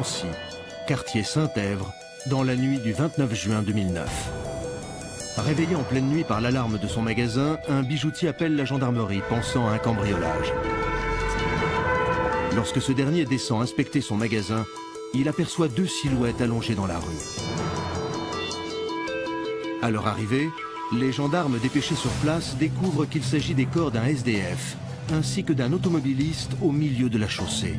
Nancy, quartier Saint-Èvre, dans la nuit du 29 juin 2009. Réveillé en pleine nuit par l'alarme de son magasin, un bijoutier appelle la gendarmerie pensant à un cambriolage. Lorsque ce dernier descend inspecter son magasin, il aperçoit deux silhouettes allongées dans la rue. À leur arrivée, les gendarmes dépêchés sur place découvrent qu'il s'agit des corps d'un SDF, ainsi que d'un automobiliste au milieu de la chaussée.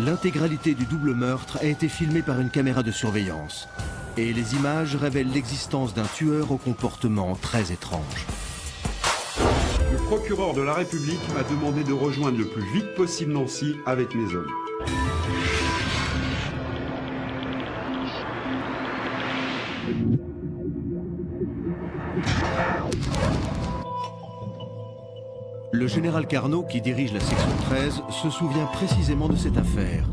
L'intégralité du double meurtre a été filmée par une caméra de surveillance. Et les images révèlent l'existence d'un tueur au comportement très étrange. Le procureur de la République m'a demandé de rejoindre le plus vite possible Nancy avec mes hommes. Le général Carnot, qui dirige la section 13, se souvient précisément de cette affaire,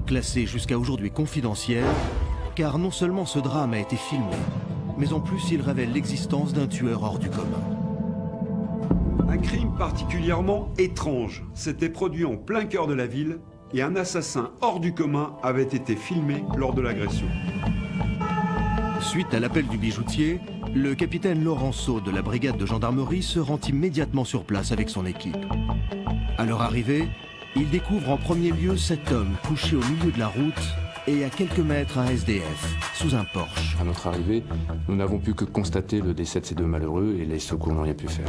classée jusqu'à aujourd'hui confidentielle, car non seulement ce drame a été filmé, mais en plus il révèle l'existence d'un tueur hors du commun. Un crime particulièrement étrange s'était produit en plein cœur de la ville et un assassin hors du commun avait été filmé lors de l'agression. Suite à l'appel du bijoutier, le capitaine Laurenceau de la brigade de gendarmerie se rend immédiatement sur place avec son équipe. À leur arrivée, il découvre en premier lieu cet homme couché au milieu de la route et à quelques mètres un SDF, sous un Porsche. À notre arrivée, nous n'avons pu que constater le décès de ces deux malheureux et les secours n'ont rien pu faire.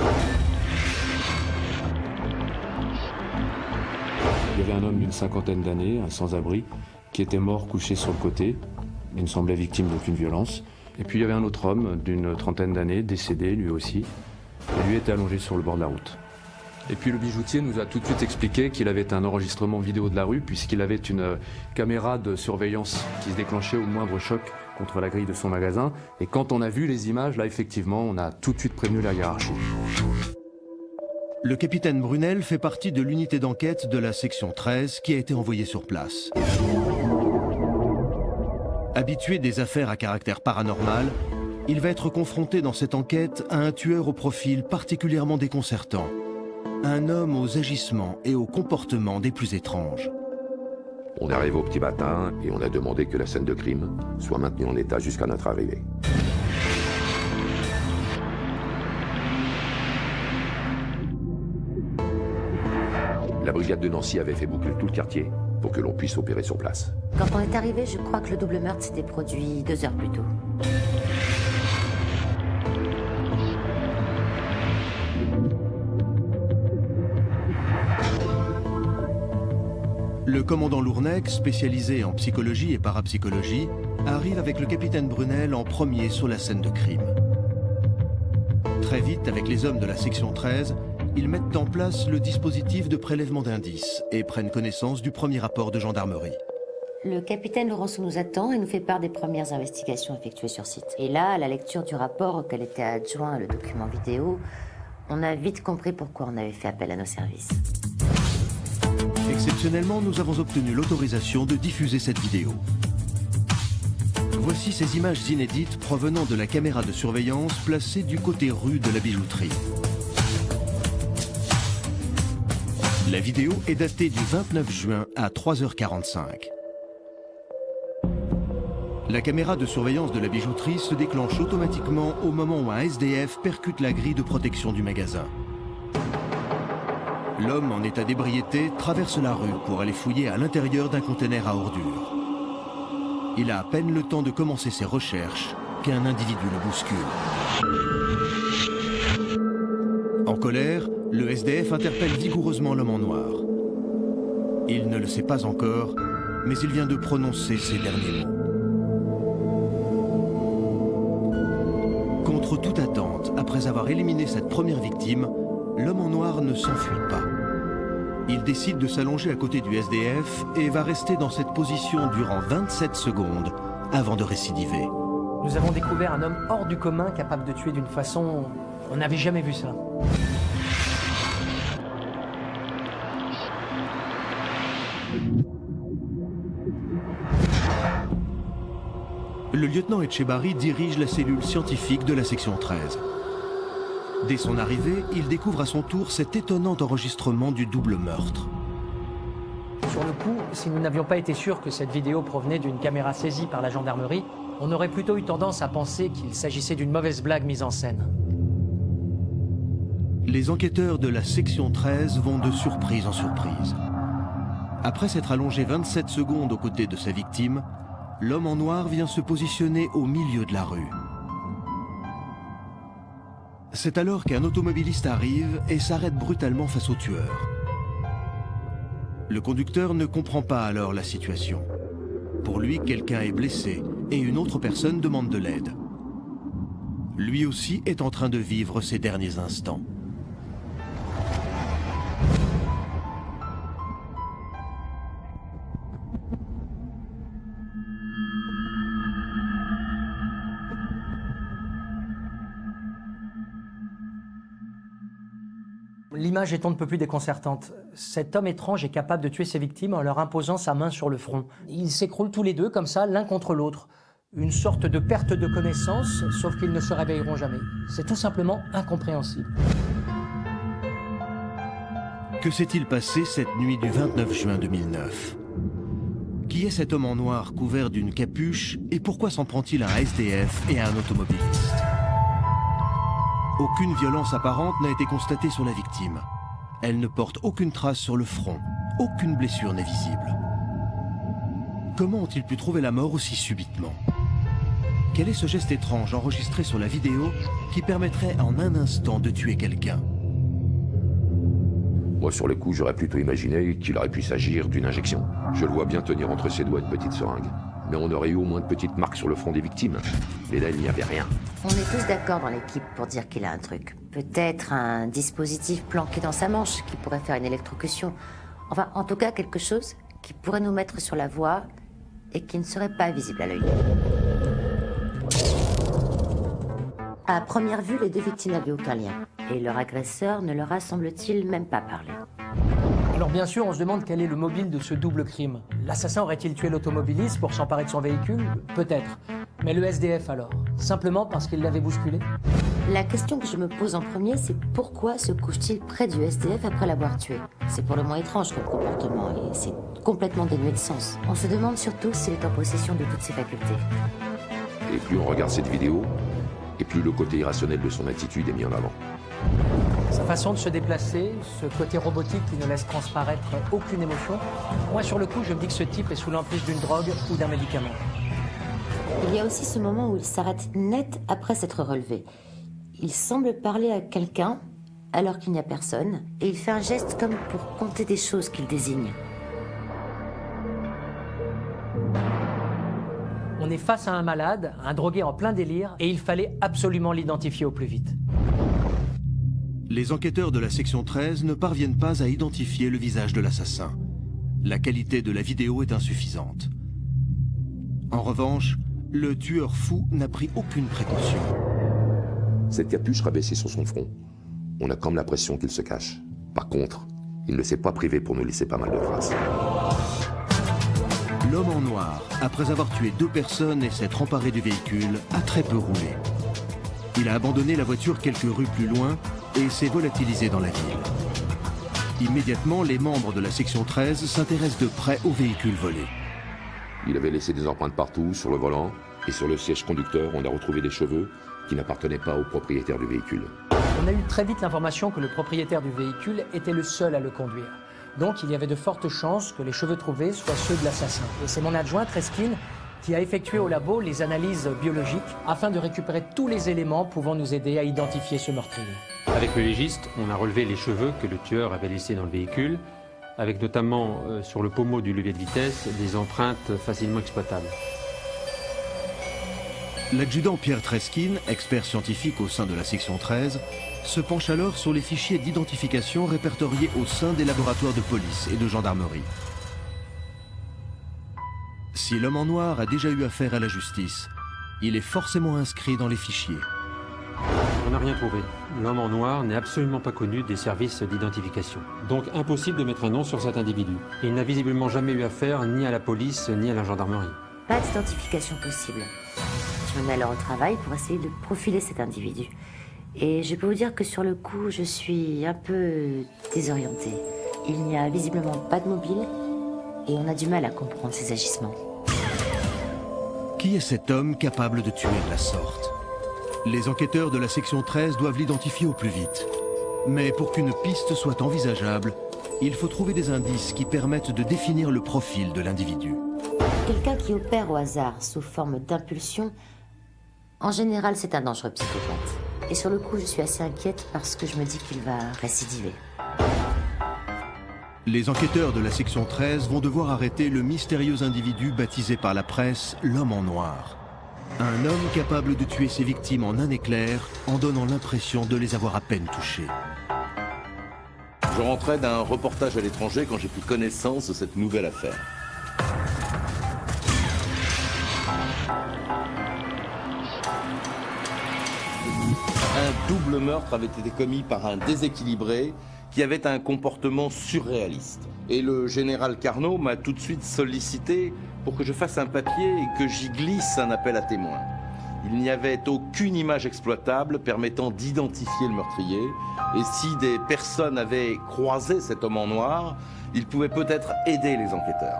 Il y avait un homme d'une cinquantaine d'années, un sans-abri, qui était mort couché sur le côté. Il ne semblait victime d'aucune violence. Et puis il y avait un autre homme d'une trentaine d'années, décédé lui aussi, et lui était allongé sur le bord de la route. Et puis le bijoutier nous a tout de suite expliqué qu'il avait un enregistrement vidéo de la rue puisqu'il avait une caméra de surveillance qui se déclenchait au moindre choc contre la grille de son magasin. Et quand on a vu les images, là effectivement, on a tout de suite prévenu la hiérarchie. Le capitaine Brunel fait partie de l'unité d'enquête de la section 13 qui a été envoyée sur place. Habitué des affaires à caractère paranormal, il va être confronté dans cette enquête à un tueur au profil particulièrement déconcertant. Un homme aux agissements et aux comportements des plus étranges. On est arrivé au petit matin et on a demandé que la scène de crime soit maintenue en état jusqu'à notre arrivée. La brigade de Nancy avait fait boucler tout le quartier pour que l'on puisse opérer sur place. Quand on est arrivé, je crois que le double meurtre s'était produit 2 heures plus tôt. Le commandant Lournec, spécialisé en psychologie et parapsychologie, arrive avec le capitaine Brunel en premier sur la scène de crime. Très vite, avec les hommes de la section 13, ils mettent en place le dispositif de prélèvement d'indices et prennent connaissance du premier rapport de gendarmerie. Le capitaine Laurenceau nous attend et nous fait part des premières investigations effectuées sur site. Et là, à la lecture du rapport auquel était adjoint le document vidéo, on a vite compris pourquoi on avait fait appel à nos services. Exceptionnellement, nous avons obtenu l'autorisation de diffuser cette vidéo. Voici ces images inédites provenant de la caméra de surveillance placée du côté rue de la bijouterie. La vidéo est datée du 29 juin à 3h45. La caméra de surveillance de la bijouterie se déclenche automatiquement au moment où un SDF percute la grille de protection du magasin. L'homme en état d'ébriété traverse la rue pour aller fouiller à l'intérieur d'un conteneur à ordures. Il a à peine le temps de commencer ses recherches qu'un individu le bouscule. En colère, le SDF interpelle vigoureusement l'homme en noir. Il ne le sait pas encore, mais il vient de prononcer ces derniers mots. Contre toute attente, après avoir éliminé cette première victime, l'homme en noir ne s'enfuit pas. Il décide de s'allonger à côté du SDF et va rester dans cette position durant 27 secondes avant de récidiver. Nous avons découvert un homme hors du commun capable de tuer d'une façon... On n'avait jamais vu ça. Le lieutenant Etchebari dirige la cellule scientifique de la section 13. Dès son arrivée, il découvre à son tour cet étonnant enregistrement du double meurtre. Sur le coup, si nous n'avions pas été sûrs que cette vidéo provenait d'une caméra saisie par la gendarmerie, on aurait plutôt eu tendance à penser qu'il s'agissait d'une mauvaise blague mise en scène. Les enquêteurs de la section 13 vont de surprise en surprise. Après s'être allongé 27 secondes aux côtés de sa victime, l'homme en noir vient se positionner au milieu de la rue. C'est alors qu'un automobiliste arrive et s'arrête brutalement face au tueur. Le conducteur ne comprend pas alors la situation. Pour lui, quelqu'un est blessé et une autre personne demande de l'aide. Lui aussi est en train de vivre ses derniers instants. L'image est on ne peut plus déconcertante. Cet homme étrange est capable de tuer ses victimes en leur imposant sa main sur le front. Ils s'écroulent tous les deux comme ça, l'un contre l'autre. Une sorte de perte de connaissance, sauf qu'ils ne se réveilleront jamais. C'est tout simplement incompréhensible. Que s'est-il passé cette nuit du 29 juin 2009? Qui est cet homme en noir couvert d'une capuche et pourquoi s'en prend-il à un SDF et à un automobiliste? Aucune violence apparente n'a été constatée sur la victime. Elle ne porte aucune trace sur le front. Aucune blessure n'est visible. Comment ont-ils pu trouver la mort aussi subitement? Quel est ce geste étrange enregistré sur la vidéo qui permettrait en un instant de tuer quelqu'un? Moi, sur le coup, j'aurais plutôt imaginé qu'il aurait pu s'agir d'une injection. Je le vois bien tenir entre ses doigts une petite seringue. Mais on aurait eu au moins de petites marques sur le front des victimes. Et là, il n'y avait rien. On est tous d'accord dans l'équipe pour dire qu'il a un truc. Peut-être un dispositif planqué dans sa manche qui pourrait faire une électrocution. Enfin, en tout cas, quelque chose qui pourrait nous mettre sur la voie et qui ne serait pas visible à l'œil. À première vue, les deux victimes n'avaient aucun lien. Et leur agresseur ne leur a, semble-t-il, même pas parlé. Alors bien sûr, on se demande quel est le mobile de ce double crime. L'assassin aurait-il tué l'automobiliste pour s'emparer de son véhicule? Peut-être. Mais le SDF alors? Simplement parce qu'il l'avait bousculé? La question que je me pose en premier, c'est pourquoi se couche-t-il près du SDF après l'avoir tué? C'est pour le moins étrange comme comportement et c'est complètement dénué de sens. On se demande surtout s'il est en possession de toutes ses facultés. Et plus on regarde cette vidéo, et plus le côté irrationnel de son attitude est mis en avant. Sa façon de se déplacer, ce côté robotique qui ne laisse transparaître aucune émotion. Moi, sur le coup, je me dis que ce type est sous l'emprise d'une drogue ou d'un médicament. Il y a aussi ce moment où il s'arrête net après s'être relevé. Il semble parler à quelqu'un alors qu'il n'y a personne et il fait un geste comme pour compter des choses qu'il désigne. On est face à un malade, un drogué en plein délire, et il fallait absolument l'identifier au plus vite. Les enquêteurs de la section 13 ne parviennent pas à identifier le visage de l'assassin. La qualité de la vidéo est insuffisante. En revanche, le tueur fou n'a pris aucune précaution. Cette capuche rabaissée sur son front, on a comme l'impression qu'il se cache. Par contre, il ne s'est pas privé pour nous laisser pas mal de traces. L'homme en noir, après avoir tué 2 personnes et s'être emparé du véhicule, a très peu roulé. Il a abandonné la voiture quelques rues plus loin et s'est volatilisé dans la ville. Immédiatement, les membres de la section 13 s'intéressent de près au véhicule volé. Il avait laissé des empreintes partout, sur le volant, et sur le siège conducteur, on a retrouvé des cheveux qui n'appartenaient pas au propriétaire du véhicule. On a eu très vite l'information que le propriétaire du véhicule était le seul à le conduire. Donc il y avait de fortes chances que les cheveux trouvés soient ceux de l'assassin. Et c'est mon adjoint, Treskin, qui a effectué au labo les analyses biologiques afin de récupérer tous les éléments pouvant nous aider à identifier ce meurtrier. Avec le légiste, on a relevé les cheveux que le tueur avait laissés dans le véhicule, avec notamment sur le pommeau du levier de vitesse des empreintes facilement exploitables. L'adjudant Pierre Treskin, expert scientifique au sein de la section 13, se penche alors sur les fichiers d'identification répertoriés au sein des laboratoires de police et de gendarmerie. Si l'homme en noir a déjà eu affaire à la justice, il est forcément inscrit dans les fichiers. On n'a rien trouvé. L'homme en noir n'est absolument pas connu des services d'identification. Donc impossible de mettre un nom sur cet individu. Il n'a visiblement jamais eu affaire ni à la police ni à la gendarmerie. Pas d'identification possible. Je me mets alors au travail pour essayer de profiler cet individu. Et je peux vous dire que sur le coup, je suis un peu désorientée. Il n'y a visiblement pas de mobile, Et on a du mal à comprendre ses agissements. Qui est cet homme capable de tuer de la sorte? Les enquêteurs de la section 13 doivent l'identifier au plus vite. Mais pour qu'une piste soit envisageable, il faut trouver des indices qui permettent de définir le profil de l'individu. Quelqu'un qui opère au hasard sous forme d'impulsion, en général, c'est un dangereux psychopathe. Et sur le coup, je suis assez inquiète parce que je me dis qu'il va récidiver. Les enquêteurs de la section 13 vont devoir arrêter le mystérieux individu baptisé par la presse l'homme en noir. Un homme capable de tuer ses victimes en un éclair en donnant l'impression de les avoir à peine touchées. Je rentrais d'un reportage à l'étranger quand j'ai pris connaissance de cette nouvelle affaire. Un double meurtre avait été commis par un déséquilibré qui avait un comportement surréaliste. Et le général Carnot m'a tout de suite sollicité pour que je fasse un papier et que j'y glisse un appel à témoins. Il n'y avait aucune image exploitable permettant d'identifier le meurtrier. Et si des personnes avaient croisé cet homme en noir, il pouvait peut-être aider les enquêteurs.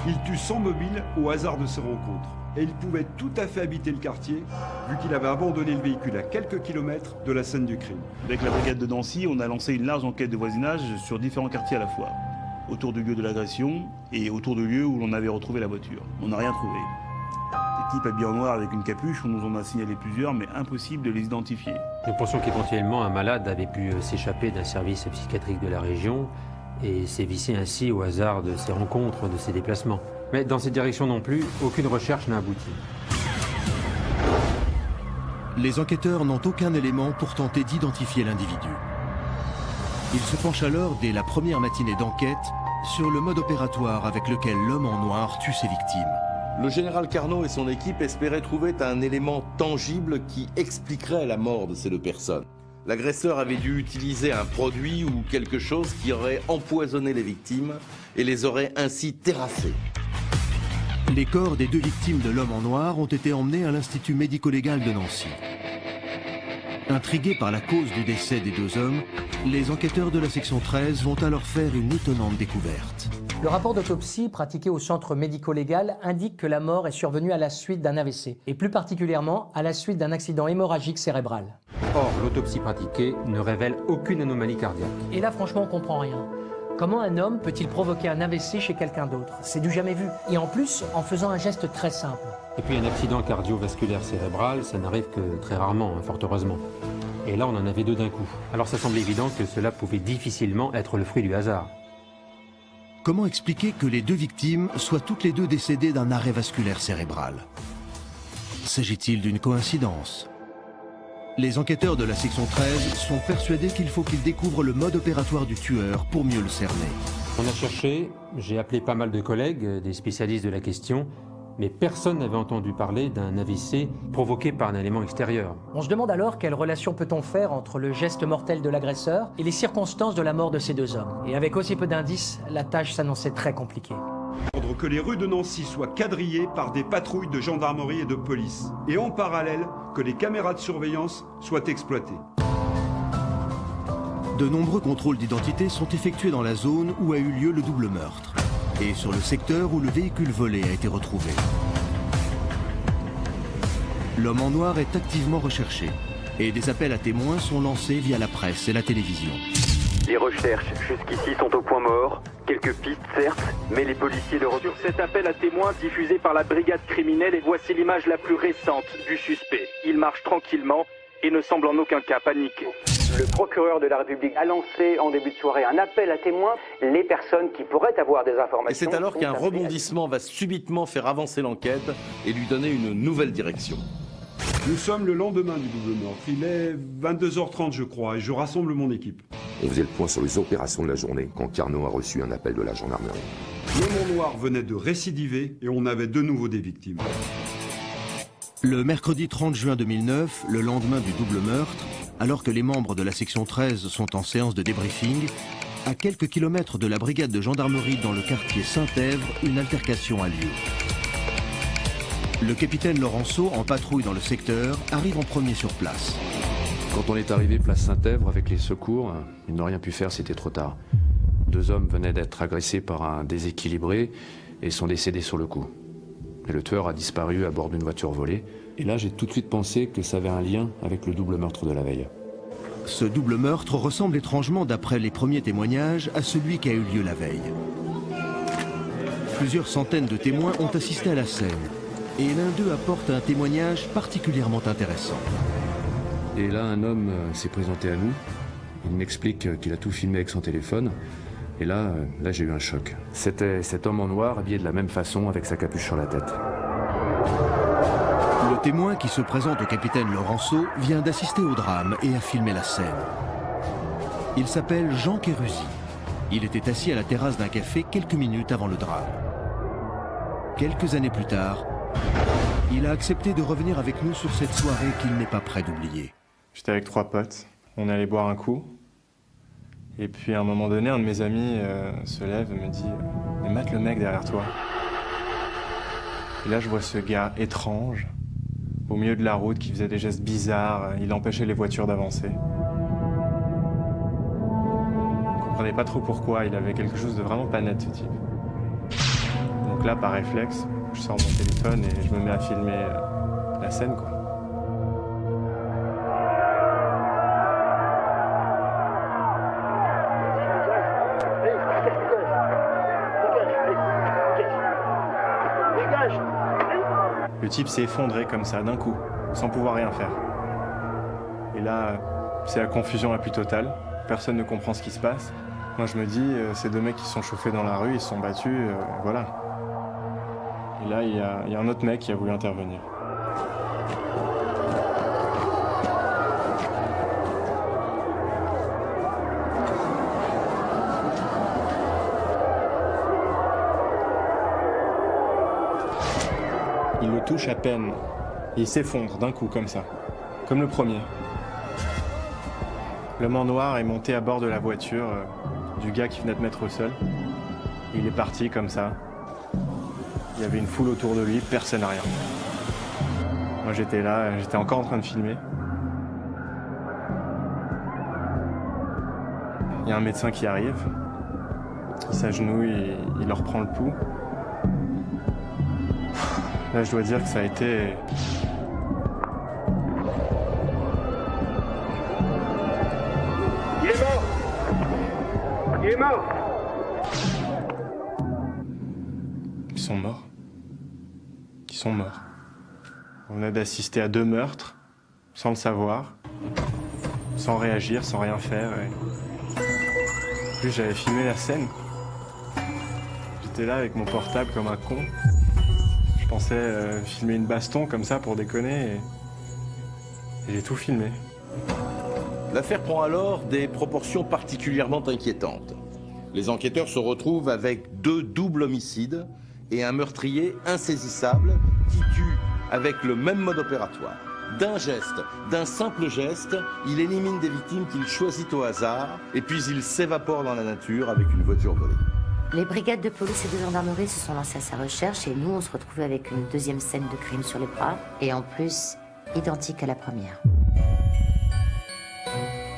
Il tue sans mobile au hasard de ces rencontres. Et il pouvait tout à fait habiter le quartier, vu qu'il avait abandonné le véhicule à quelques kilomètres de la scène du crime. Avec la brigade de Nancy, on a lancé une large enquête de voisinage sur différents quartiers à la fois. Autour du lieu de l'agression et autour du lieu où l'on avait retrouvé la voiture. On n'a rien trouvé. Des types habillés en noir avec une capuche, on nous en a signalé plusieurs, mais impossible de les identifier. Nous pensions qu'éventuellement un malade avait pu s'échapper d'un service psychiatrique de la région et sévisser ainsi au hasard de ses rencontres, de ses déplacements. Mais dans cette direction non plus, aucune recherche n'a abouti. Les enquêteurs n'ont aucun élément pour tenter d'identifier l'individu. Ils se penchent alors, dès la première matinée d'enquête, sur le mode opératoire avec lequel l'homme en noir tue ses victimes. Le général Carnot et son équipe espéraient trouver un élément tangible qui expliquerait la mort de ces deux personnes. L'agresseur avait dû utiliser un produit ou quelque chose qui aurait empoisonné les victimes et les aurait ainsi terrassées. Les corps des deux victimes de l'homme en noir ont été emmenés à l'Institut médico-légal de Nancy. Intrigués par la cause du décès des deux hommes, les enquêteurs de la section 13 vont alors faire une étonnante découverte. Le rapport d'autopsie pratiqué au centre médico-légal indique que la mort est survenue à la suite d'un AVC, et plus particulièrement à la suite d'un accident hémorragique cérébral. Or, l'autopsie pratiquée ne révèle aucune anomalie cardiaque. Et là, franchement, on comprend rien. Comment un homme peut-il provoquer un AVC chez quelqu'un d'autre? C'est du jamais vu. Et en plus, en faisant un geste très simple. Et puis un accident cardiovasculaire cérébral, ça n'arrive que très rarement, fort heureusement. Et là, on en avait deux d'un coup. Alors ça semble évident que cela pouvait difficilement être le fruit du hasard. Comment expliquer que les deux victimes soient toutes les deux décédées d'un arrêt vasculaire cérébral? S'agit-il d'une coïncidence? Les enquêteurs de la section 13 sont persuadés qu'il faut qu'ils découvrent le mode opératoire du tueur pour mieux le cerner. On a cherché, j'ai appelé pas mal de collègues, des spécialistes de la question, mais personne n'avait entendu parler d'un AVC provoqué par un élément extérieur. On se demande alors quelle relation peut-on faire entre le geste mortel de l'agresseur et les circonstances de la mort de ces deux hommes. Et avec aussi peu d'indices, la tâche s'annonçait très compliquée. Ordre que les rues de Nancy soient quadrillées par des patrouilles de gendarmerie et de police. Et en parallèle, que les caméras de surveillance soient exploitées. De nombreux contrôles d'identité sont effectués dans la zone où a eu lieu le double meurtre et sur le secteur où le véhicule volé a été retrouvé. L'homme en noir est activement recherché et des appels à témoins sont lancés via la presse et la télévision. Les recherches jusqu'ici sont au point mort. Quelques pistes, certes, mais les policiers de retour. Cet appel à témoins diffusé par la brigade criminelle et voici l'image la plus récente du suspect. Il marche tranquillement et ne semble en aucun cas paniqué. Le procureur de la République a lancé en début de soirée un appel à témoins. Les personnes qui pourraient avoir des informations... Et c'est alors qu'un rebondissement va subitement faire avancer l'enquête et lui donner une nouvelle direction. Nous sommes le lendemain du double meurtre. Il est 22h30 je crois et je rassemble mon équipe. On faisait le point sur les opérations de la journée quand Carnot a reçu un appel de la gendarmerie. L'homme en noir venait de récidiver et on avait de nouveau des victimes. Le mercredi 30 juin 2009, le lendemain du double meurtre, alors que les membres de la section 13 sont en séance de débriefing, à quelques kilomètres de la brigade de gendarmerie dans le quartier Saint-Èvre, une altercation a lieu. Le capitaine Laurenceau, en patrouille dans le secteur, arrive en premier sur place. Quand on est arrivé place Saint-Èvre avec les secours, ils n'ont rien pu faire, c'était trop tard. 2 hommes venaient d'être agressés par un déséquilibré et sont décédés sur le coup. Et le tueur a disparu à bord d'une voiture volée. Et là, j'ai tout de suite pensé que ça avait un lien avec le double meurtre de la veille. Ce double meurtre ressemble étrangement, d'après les premiers témoignages, à celui qui a eu lieu la veille. Plusieurs centaines de témoins ont assisté à la scène, et l'un d'eux apporte un témoignage particulièrement intéressant. Et là, un homme s'est présenté à nous. Il m'explique qu'il a tout filmé avec son téléphone. Et là j'ai eu un choc. C'était cet homme en noir, habillé de la même façon, avec sa capuche sur la tête. Le témoin qui se présente au capitaine Laurenceau vient d'assister au drame et a filmé la scène. Il s'appelle Jean Kérusi. Il était assis à la terrasse d'un café quelques minutes avant le drame. Quelques années plus tard, il a accepté de revenir avec nous sur cette soirée qu'il n'est pas prêt d'oublier. J'étais avec 3 potes, on allait boire un coup. Et puis à un moment donné, un de mes amis se lève et me dit « Mais mate le mec derrière toi ». Et là, je vois ce gars étrange, au milieu de la route, qui faisait des gestes bizarres. Il empêchait les voitures d'avancer. Je ne comprenais pas trop pourquoi. Il avait quelque chose de vraiment pas net, ce type. Donc là, par réflexe, je sors mon téléphone et je me mets à filmer la scène, quoi. Le type s'est effondré comme ça, d'un coup, sans pouvoir rien faire. Et là, c'est la confusion la plus totale. Personne ne comprend ce qui se passe. Moi, je me dis, ces 2 mecs qui se sont chauffés dans la rue, ils se sont battus, voilà. Et là, il y a un autre mec qui a voulu intervenir. Il le touche à peine. Et il s'effondre d'un coup, comme ça. Comme le premier. L'homme en noir est monté à bord de la voiture du gars qui venait de mettre au sol. Et il est parti, comme ça. Il y avait une foule autour de lui, personne n'a rien. Moi, j'étais là, j'étais encore en train de filmer. Il y a un médecin qui arrive. Il s'agenouille, il leur prend le pouls. Là, je dois dire que ça a été... Il est mort! Il est mort! Ils sont morts. Ils sont morts. On venait d'assister à 2 meurtres, sans le savoir, sans réagir, sans rien faire. Et... En plus, j'avais filmé la scène. J'étais là avec mon portable comme un con. Je pensais filmer une baston comme ça pour déconner et j'ai tout filmé. L'affaire prend alors des proportions particulièrement inquiétantes. Les enquêteurs se retrouvent avec 2 doubles homicides et un meurtrier insaisissable qui tue avec le même mode opératoire. D'un geste, d'un simple geste, il élimine des victimes qu'il choisit au hasard et puis il s'évapore dans la nature avec une voiture volée. Les brigades de police et de gendarmerie se sont lancées à sa recherche et nous, on se retrouvait avec une 2e scène de crime sur les bras et en plus, identique à la première.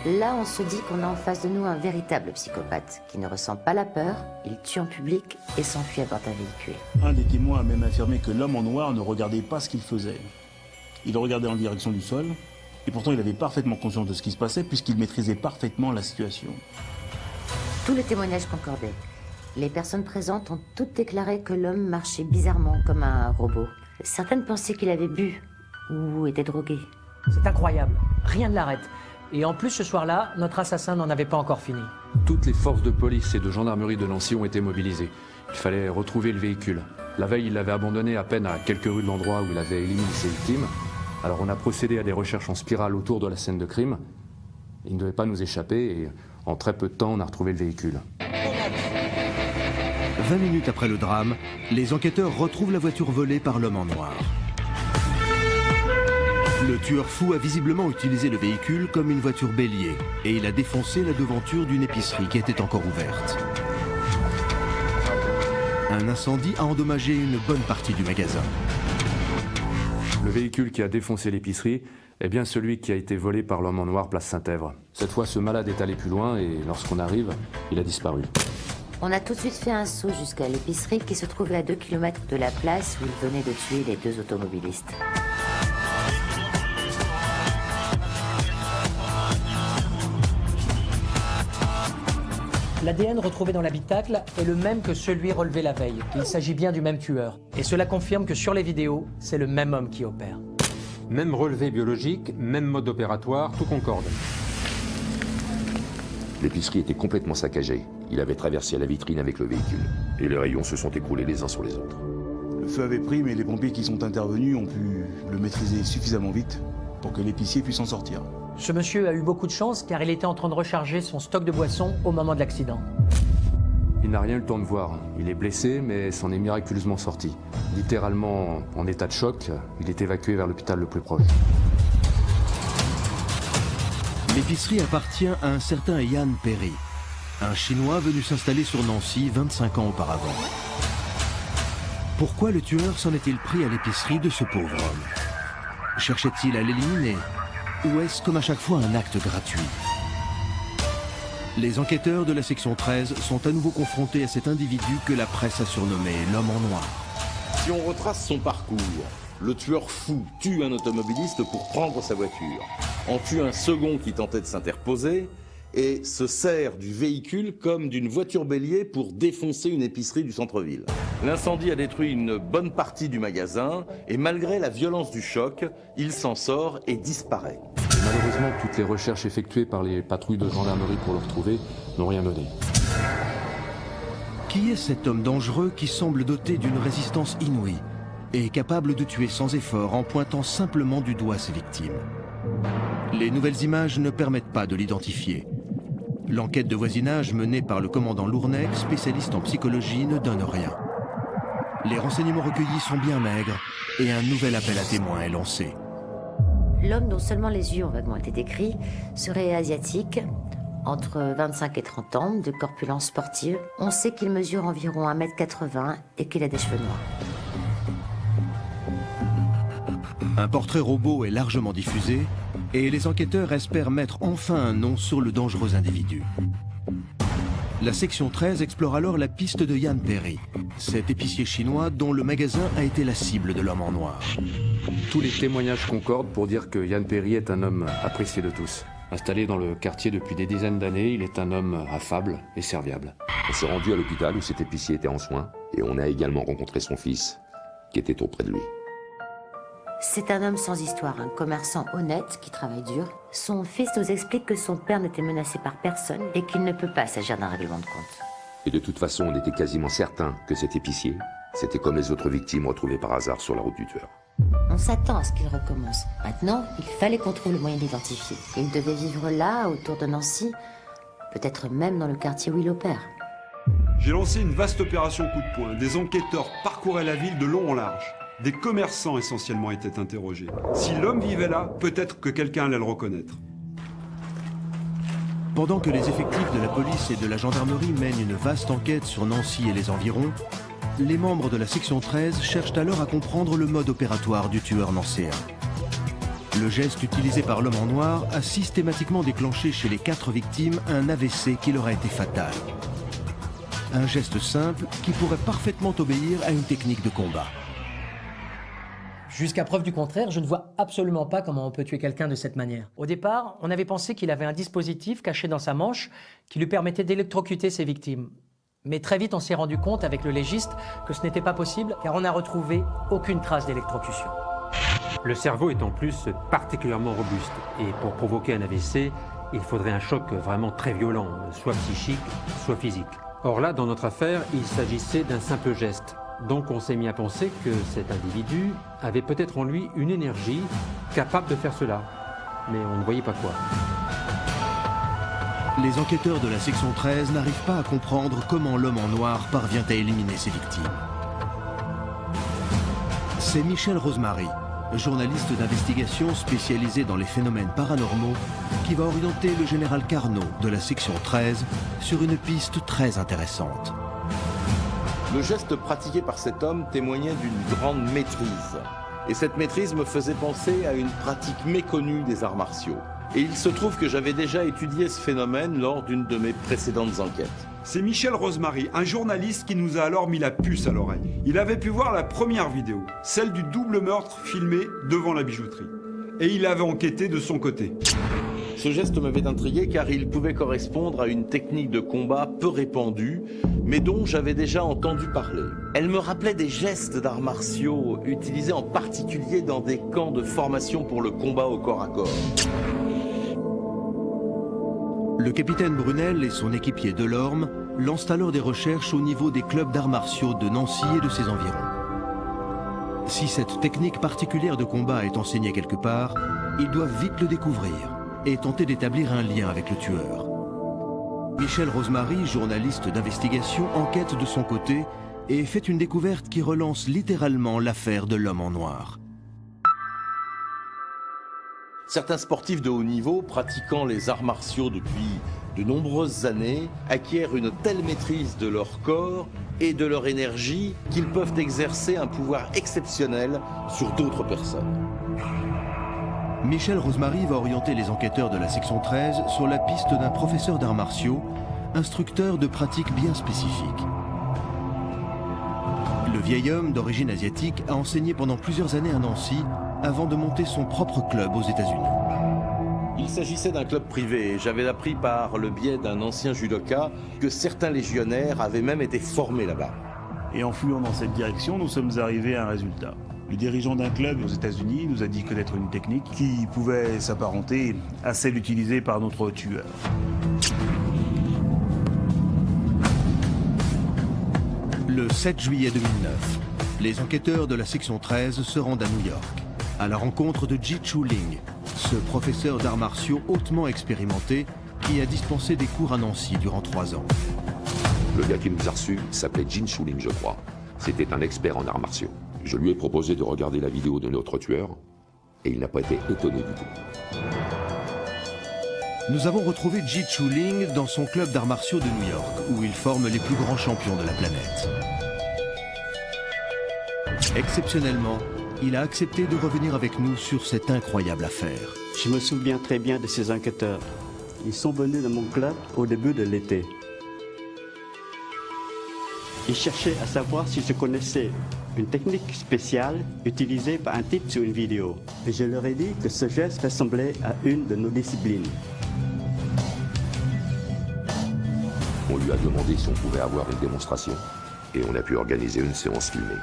Là, on se dit qu'on a en face de nous un véritable psychopathe qui ne ressent pas la peur, il tue en public et s'enfuit à bord d'un véhicule. Un des témoins a même affirmé que l'homme en noir ne regardait pas ce qu'il faisait. Il regardait en direction du sol et pourtant il avait parfaitement conscience de ce qui se passait puisqu'il maîtrisait parfaitement la situation. Tous les témoignages concordaient. Les personnes présentes ont toutes déclaré que l'homme marchait bizarrement comme un robot. Certaines pensaient qu'il avait bu ou était drogué. C'est incroyable, rien ne l'arrête. Et en plus, ce soir-là, notre assassin n'en avait pas encore fini. Toutes les forces de police et de gendarmerie de Nancy ont été mobilisées. Il fallait retrouver le véhicule. La veille, il l'avait abandonné à peine à quelques rues de l'endroit où il avait éliminé ses victimes. Alors on a procédé à des recherches en spirale autour de la scène de crime. Il ne devait pas nous échapper et en très peu de temps, on a retrouvé le véhicule. 20 minutes après le drame, les enquêteurs retrouvent la voiture volée par l'homme en noir. Le tueur fou a visiblement utilisé le véhicule comme une voiture bélier et il a défoncé la devanture d'une épicerie qui était encore ouverte. Un incendie a endommagé une bonne partie du magasin. Le véhicule qui a défoncé l'épicerie Eh bien, celui qui a été volé par l'homme en noir, place Saint-Èvre. Cette fois, ce malade est allé plus loin et lorsqu'on arrive, il a disparu. On a tout de suite fait un saut jusqu'à l'épicerie qui se trouvait à 2 km de la place où il venait de tuer les 2 automobilistes. L'ADN retrouvé dans l'habitacle est le même que celui relevé la veille. Il s'agit bien du même tueur. Et cela confirme que sur les vidéos, c'est le même homme qui opère. Même relevé biologique, même mode opératoire, tout concorde. L'épicerie était complètement saccagée. Il avait traversé la vitrine avec le véhicule. Et les rayons se sont écroulés les uns sur les autres. Le feu avait pris, mais les pompiers qui sont intervenus ont pu le maîtriser suffisamment vite pour que l'épicier puisse en sortir. Ce monsieur a eu beaucoup de chance car il était en train de recharger son stock de boissons au moment de l'accident. Il n'a rien eu le temps de voir. Il est blessé, mais s'en est miraculeusement sorti. Littéralement en état de choc, il est évacué vers l'hôpital le plus proche. L'épicerie appartient à un certain Yan Perry, un Chinois venu s'installer sur Nancy 25 ans auparavant. Pourquoi le tueur s'en est-il pris à l'épicerie de ce pauvre homme? Cherchait-il à l'éliminer? Ou est-ce comme à chaque fois un acte gratuit? Les enquêteurs de la section 13 sont à nouveau confrontés à cet individu que la presse a surnommé l'homme en noir. Si on retrace son parcours, le tueur fou tue un automobiliste pour prendre sa voiture, en tue un second qui tentait de s'interposer et se sert du véhicule comme d'une voiture bélier pour défoncer une épicerie du centre-ville. L'incendie a détruit une bonne partie du magasin et malgré la violence du choc, il s'en sort et disparaît. Et malheureusement, toutes les recherches effectuées par les patrouilles de gendarmerie pour le retrouver n'ont rien donné. Qui est cet homme dangereux qui semble doté d'une résistance inouïe et capable de tuer sans effort en pointant simplement du doigt ses victimes? Les nouvelles images ne permettent pas de l'identifier. L'enquête de voisinage menée par le commandant Lournec, spécialiste en psychologie, ne donne rien. Les renseignements recueillis sont bien maigres et un nouvel appel à témoins est lancé. L'homme dont seulement les yeux ont vaguement été décrits serait asiatique, entre 25 et 30 ans, de corpulence sportive. On sait qu'il mesure environ 1,80 m et qu'il a des cheveux noirs. Un portrait robot est largement diffusé et les enquêteurs espèrent mettre enfin un nom sur le dangereux individu. La section 13 explore alors la piste de Yan Perry, cet épicier chinois dont le magasin a été la cible de l'homme en noir. Tous les témoignages concordent pour dire que Yan Perry est un homme apprécié de tous. Installé dans le quartier depuis des dizaines d'années, il est un homme affable et serviable. On s'est rendu à l'hôpital où cet épicier était en soins et on a également rencontré son fils qui était auprès de lui. C'est un homme sans histoire, un commerçant honnête qui travaille dur. Son fils nous explique que son père n'était menacé par personne et qu'il ne peut pas s'agir d'un règlement de compte. Et de toute façon, on était quasiment certain que cet épicier, c'était comme les autres victimes retrouvées par hasard sur la route du tueur. On s'attend à ce qu'il recommence. Maintenant, il fallait qu'on trouve le moyen d'identifier. Il devait vivre là, autour de Nancy, peut-être même dans le quartier où il opère. J'ai lancé une vaste opération coup de poing. Des enquêteurs parcouraient la ville de long en large. Des commerçants essentiellement étaient interrogés. Si l'homme vivait là, peut-être que quelqu'un allait le reconnaître. Pendant que les effectifs de la police et de la gendarmerie mènent une vaste enquête sur Nancy et les environs, les membres de la section 13 cherchent alors à comprendre le mode opératoire du tueur nancéen. Le geste utilisé par l'homme en noir a systématiquement déclenché chez les 4 victimes un AVC qui leur a été fatal. Un geste simple qui pourrait parfaitement obéir à une technique de combat. Jusqu'à preuve du contraire, je ne vois absolument pas comment on peut tuer quelqu'un de cette manière. Au départ, on avait pensé qu'il avait un dispositif caché dans sa manche qui lui permettait d'électrocuter ses victimes. Mais très vite, on s'est rendu compte avec le légiste que ce n'était pas possible car on n'a retrouvé aucune trace d'électrocution. Le cerveau est en plus particulièrement robuste et pour provoquer un AVC, il faudrait un choc vraiment très violent, soit psychique, soit physique. Or là, dans notre affaire, il s'agissait d'un simple geste. Donc on s'est mis à penser que cet individu avait peut-être en lui une énergie capable de faire cela. Mais on ne voyait pas quoi. Les enquêteurs de la section 13 n'arrivent pas à comprendre comment l'homme en noir parvient à éliminer ses victimes. C'est Michel Rosemary, journaliste d'investigation spécialisé dans les phénomènes paranormaux, qui va orienter le général Carnot de la section 13 sur une piste très intéressante. Le geste pratiqué par cet homme témoignait d'une grande maîtrise Et cette maîtrise me faisait penser à une pratique méconnue des arts martiaux. Et il se trouve que j'avais déjà étudié ce phénomène lors d'une de mes précédentes enquêtes. C'est Michel Rosemary, un journaliste qui nous a alors mis la puce à l'oreille. Il avait pu voir la première vidéo, celle du double meurtre filmé devant la bijouterie. Et il avait enquêté de son côté. Ce geste m'avait intrigué car il pouvait correspondre à une technique de combat peu répandue, mais dont j'avais déjà entendu parler. Elle me rappelait des gestes d'arts martiaux utilisés en particulier dans des camps de formation pour le combat au corps à corps. Le capitaine Brunel et son équipier Delorme lancent alors des recherches au niveau des clubs d'arts martiaux de Nancy et de ses environs. Si cette technique particulière de combat est enseignée quelque part, ils doivent vite le découvrir et tenter d'établir un lien avec le tueur. Michel Rosemary, journaliste d'investigation, enquête de son côté et fait une découverte qui relance littéralement l'affaire de l'homme en noir. Certains sportifs de haut niveau, pratiquant les arts martiaux depuis de nombreuses années, acquièrent une telle maîtrise de leur corps et de leur énergie qu'ils peuvent exercer un pouvoir exceptionnel sur d'autres personnes. Michel Rosemary va orienter les enquêteurs de la section 13 sur la piste d'un professeur d'arts martiaux, instructeur de pratiques bien spécifiques. Le vieil homme d'origine asiatique a enseigné pendant plusieurs années à Nancy avant de monter son propre club aux États-Unis. Il s'agissait d'un club privé et j'avais appris par le biais d'un ancien judoka que certains légionnaires avaient même été formés là-bas. Et en fouillant dans cette direction, nous sommes arrivés à un résultat. Le dirigeant d'un club aux États-Unis nous a dit connaître une technique qui pouvait s'apparenter à celle utilisée par notre tueur. Le 7 juillet 2009, les enquêteurs de la section 13 se rendent à New York, à la rencontre de Ji Chu-ling, ce professeur d'arts martiaux hautement expérimenté qui a dispensé des cours à Nancy durant 3 ans. Le gars qui nous a reçus s'appelait Ji Chu-ling, je crois. C'était un expert en arts martiaux. Je lui ai proposé de regarder la vidéo de notre tueur et il n'a pas été étonné du tout. Nous avons retrouvé Ji Chu-ling dans son club d'arts martiaux de New York, où il forme les plus grands champions de la planète. Exceptionnellement, il a accepté de revenir avec nous sur cette incroyable affaire. Je me souviens très bien de ces enquêteurs. Ils sont venus dans mon club au début de l'été. Ils cherchaient à savoir si je connaissais une technique spéciale utilisée par un type sur une vidéo. Et je leur ai dit que ce geste ressemblait à une de nos disciplines. On lui a demandé si on pouvait avoir une démonstration et on a pu organiser une séance filmée.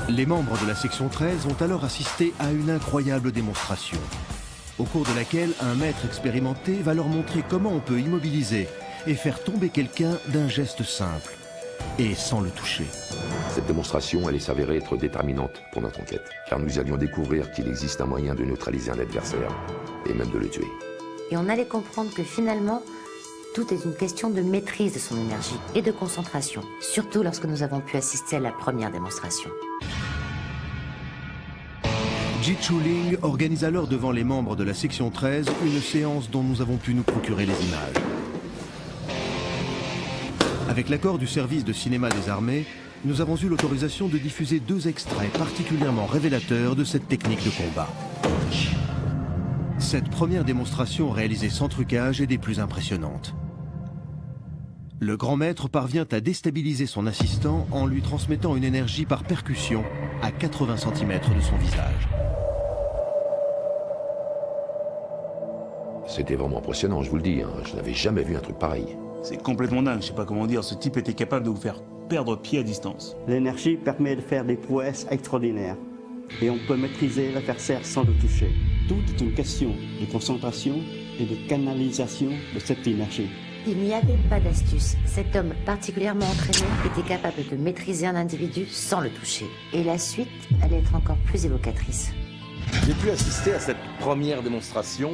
Les membres de la section 13 ont alors assisté à une incroyable démonstration, au cours de laquelle un maître expérimenté va leur montrer comment on peut immobiliser et faire tomber quelqu'un d'un geste simple, et sans le toucher. Cette démonstration allait s'avérer être déterminante pour notre enquête, car nous allions découvrir qu'il existe un moyen de neutraliser un adversaire, et même de le tuer. Et on allait comprendre que finalement, tout est une question de maîtrise de son énergie et de concentration, surtout lorsque nous avons pu assister à la première démonstration. Ji Chu-ling organise alors devant les membres de la section 13 une séance dont nous avons pu nous procurer les images. Avec l'accord du service de cinéma des armées, nous avons eu l'autorisation de diffuser 2 extraits particulièrement révélateurs de cette technique de combat. Cette première démonstration réalisée sans trucage est des plus impressionnantes. Le grand maître parvient à déstabiliser son assistant en lui transmettant une énergie par percussion à 80 cm de son visage. C'était vraiment impressionnant, je vous le dis. Je n'avais jamais vu un truc pareil. C'est complètement dingue, je sais pas comment dire. Ce type était capable de vous faire perdre pied à distance. L'énergie permet de faire des prouesses extraordinaires. Et on peut maîtriser l'adversaire sans le toucher. Tout est une question de concentration et de canalisation de cette énergie. Il n'y avait pas d'astuce. Cet homme particulièrement entraîné était capable de maîtriser un individu sans le toucher. Et la suite allait être encore plus évocatrice. J'ai pu assister à cette première démonstration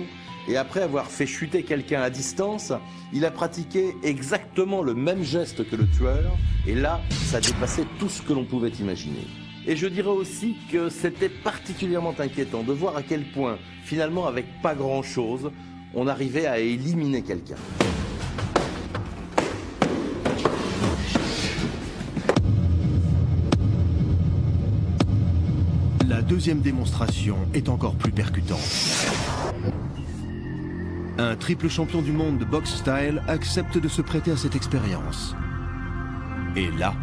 et après avoir fait chuter quelqu'un à distance, il a pratiqué exactement le même geste que le tueur et là, ça dépassait tout ce que l'on pouvait imaginer. Et je dirais aussi que c'était particulièrement inquiétant de voir à quel point, finalement, avec pas grand-chose, on arrivait à éliminer quelqu'un. deuxième démonstration est encore plus percutante. Un triple champion du monde de boxe style accepte de se prêter à cette expérience. Et là...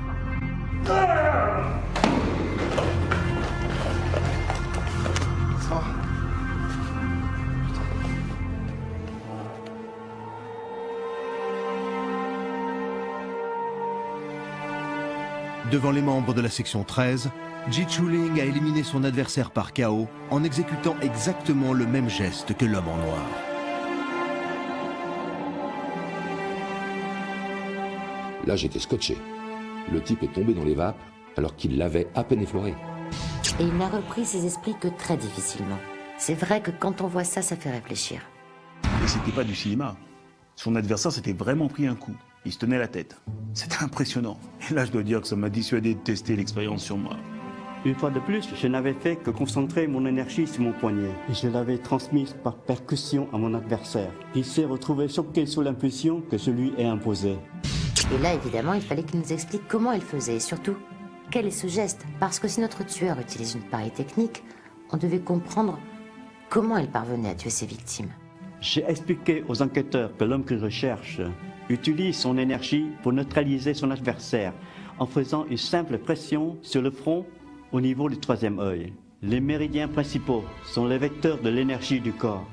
Devant les membres de la section 13, Ji Chuling a éliminé son adversaire par KO en exécutant exactement le même geste que l'homme en noir. Là, j'étais scotché. Le type est tombé dans les vapes alors qu'il l'avait à peine effleuré. Et il n'a repris ses esprits que très difficilement. C'est vrai que quand on voit ça, ça fait réfléchir. Et c'était pas du cinéma. Son adversaire s'était vraiment pris un coup. Il se tenait la tête. C'était impressionnant. Et là, je dois dire que ça m'a dissuadé de tester l'expérience sur moi. Une fois de plus, je n'avais fait que concentrer mon énergie sur mon poignet. Et je l'avais transmise par percussion à mon adversaire. Il s'est retrouvé choqué sous l'impulsion que je lui ai imposée. Et là, évidemment, il fallait qu'il nous explique comment il faisait et surtout, quel est ce geste. Parce que si notre tueur utilise une pareille technique, on devait comprendre comment il parvenait à tuer ses victimes. J'ai expliqué aux enquêteurs que l'homme qu'ils recherchent utilise son énergie pour neutraliser son adversaire en faisant une simple pression sur le front au niveau du troisième œil. Les méridiens principaux sont les vecteurs de l'énergie du corps.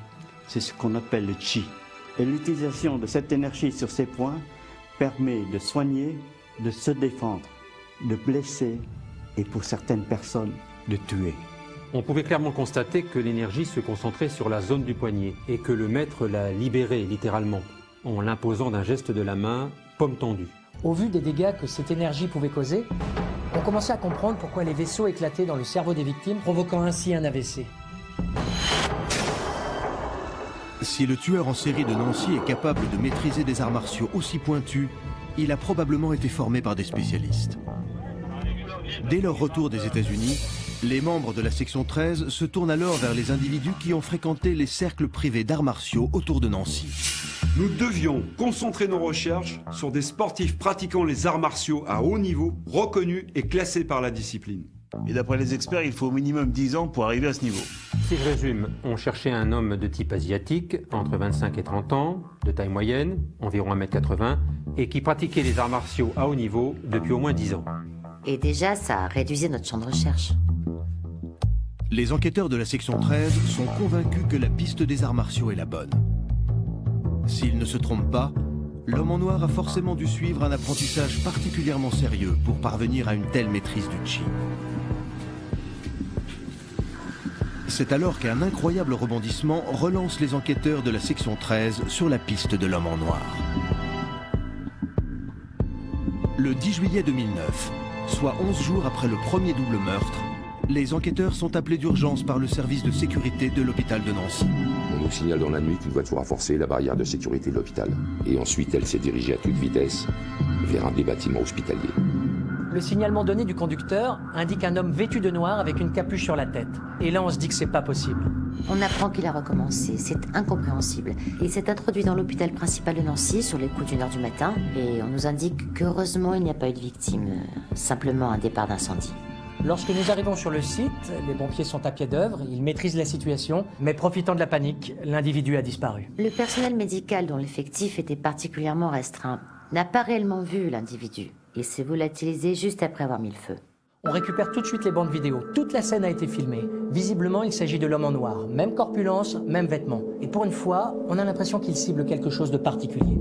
C'est ce qu'on appelle le chi. Et l'utilisation de cette énergie sur ces points permet de soigner, de se défendre, de blesser et pour certaines personnes, de tuer. On pouvait clairement constater que l'énergie se concentrait sur la zone du poignet et que le maître la libérait littéralement en l'imposant d'un geste de la main, paume tendue. Au vu des dégâts que cette énergie pouvait causer, on commençait à comprendre pourquoi les vaisseaux éclataient dans le cerveau des victimes, provoquant ainsi un AVC. Si le tueur en série de Nancy est capable de maîtriser des arts martiaux aussi pointus, il a probablement été formé par des spécialistes. Dès leur retour des États-Unis, les membres de la section 13 se tournent alors vers les individus qui ont fréquenté les cercles privés d'arts martiaux autour de Nancy. Nous devions concentrer nos recherches sur des sportifs pratiquant les arts martiaux à haut niveau, reconnus et classés par la discipline. Et d'après les experts, il faut au minimum 10 ans pour arriver à ce niveau. Si je résume, on cherchait un homme de type asiatique, entre 25 et 30 ans, de taille moyenne, environ 1,80 m, et qui pratiquait les arts martiaux à haut niveau depuis au moins 10 ans. Et déjà, ça réduisait notre champ de recherche. Les enquêteurs de la section 13 sont convaincus que la piste des arts martiaux est la bonne. S'ils ne se trompent pas, l'homme en noir a forcément dû suivre un apprentissage particulièrement sérieux pour parvenir à une telle maîtrise du chi. C'est alors qu'un incroyable rebondissement relance les enquêteurs de la section 13 sur la piste de l'homme en noir. Le 10 juillet 2009, soit 11 jours après le premier double meurtre, les enquêteurs sont appelés d'urgence par le service de sécurité de l'hôpital de Nancy. On nous signale dans la nuit qu'une voiture a forcé la barrière de sécurité de l'hôpital. Et ensuite, elle s'est dirigée à toute vitesse vers un des bâtiments hospitaliers. Le signalement donné du conducteur indique un homme vêtu de noir avec une capuche sur la tête. Et là, on se dit que c'est pas possible. On apprend qu'il a recommencé, c'est incompréhensible. Il s'est introduit dans l'hôpital principal de Nancy sur les coups d'1 h du matin et on nous indique qu'heureusement il n'y a pas eu de victime, simplement un départ d'incendie. Lorsque nous arrivons sur le site, les pompiers sont à pied d'œuvre, ils maîtrisent la situation, mais profitant de la panique, l'individu a disparu. Le personnel médical dont l'effectif était particulièrement restreint n'a pas réellement vu l'individu. Il s'est volatilisé juste après avoir mis le feu. On récupère tout de suite les bandes vidéo. Toute la scène a été filmée. Visiblement, il s'agit de l'homme en noir. Même corpulence, même vêtements. Et pour une fois, on a l'impression qu'il cible quelque chose de particulier.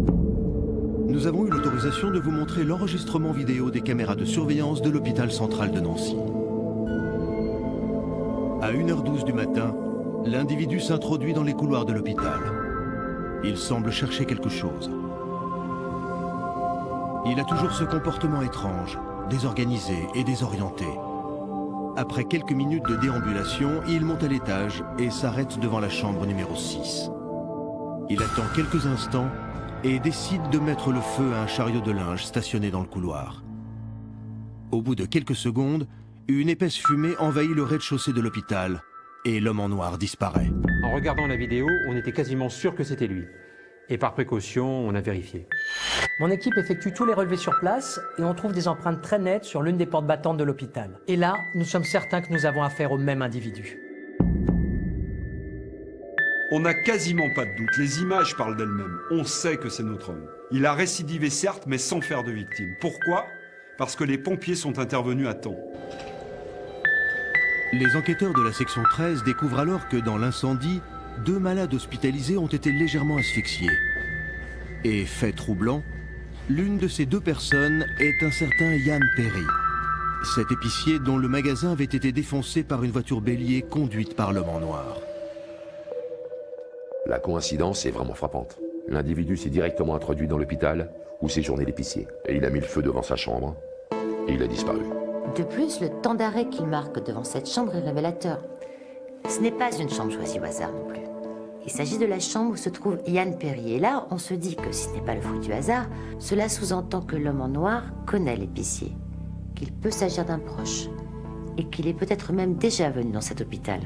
Nous avons eu l'autorisation de vous montrer l'enregistrement vidéo des caméras de surveillance de l'hôpital central de Nancy. À 1 h 12 du matin, l'individu s'introduit dans les couloirs de l'hôpital. Il semble chercher quelque chose. Il a toujours ce comportement étrange, désorganisé et désorienté. Après quelques minutes de déambulation, il monte à l'étage et s'arrête devant la chambre numéro 6. Il attend quelques instants et décide de mettre le feu à un chariot de linge stationné dans le couloir. Au bout de quelques secondes, une épaisse fumée envahit le rez-de-chaussée de l'hôpital et l'homme en noir disparaît. En regardant la vidéo, on était quasiment sûr que c'était lui. Et par précaution, on a vérifié. Mon équipe effectue tous les relevés sur place et on trouve des empreintes très nettes sur l'une des portes battantes de l'hôpital. Et là, nous sommes certains que nous avons affaire au même individu. On n'a quasiment pas de doute, les images parlent d'elles-mêmes. On sait que c'est notre homme. Il a récidivé certes, mais sans faire de victime. Pourquoi? Parce que les pompiers sont intervenus à temps. Les enquêteurs de la section 13 découvrent alors que dans l'incendie, 2 malades hospitalisés ont été légèrement asphyxiés. Et fait troublant, l'une de ces 2 personnes est un certain Yann Perry, cet épicier dont le magasin avait été défoncé par une voiture bélier conduite par l'homme en noir. La coïncidence est vraiment frappante. L'individu s'est directement introduit dans l'hôpital où séjournait l'épicier. Et il a mis le feu devant sa chambre et il a disparu. De plus, le temps d'arrêt qu'il marque devant cette chambre est révélateur. Ce n'est pas une chambre choisie au hasard non plus. Il s'agit de la chambre où se trouve Yann Perry. Et là, on se dit que si ce n'est pas le fruit du hasard, cela sous-entend que l'homme en noir connaît l'épicier, qu'il peut s'agir d'un proche, et qu'il est peut-être même déjà venu dans cet hôpital.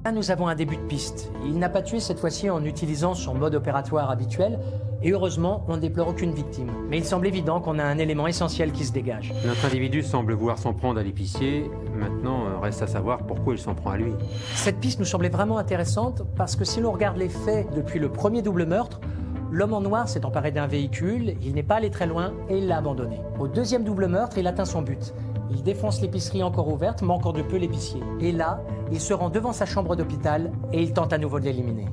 Là, nous avons un début de piste. Il n'a pas tué cette fois-ci en utilisant son mode opératoire habituel, et heureusement, on ne déplore aucune victime. Mais il semble évident qu'on a un élément essentiel qui se dégage. Notre individu semble vouloir s'en prendre à l'épicier. Maintenant, reste à savoir pourquoi il s'en prend à lui. Cette piste nous semblait vraiment intéressante parce que si l'on regarde les faits depuis le premier double meurtre, l'homme en noir s'est emparé d'un véhicule, il n'est pas allé très loin et il l'a abandonné. Au deuxième double meurtre, il atteint son but. Il défonce l'épicerie encore ouverte, mais encore de peu l'épicier. Et là, il se rend devant sa chambre d'hôpital et il tente à nouveau de l'éliminer.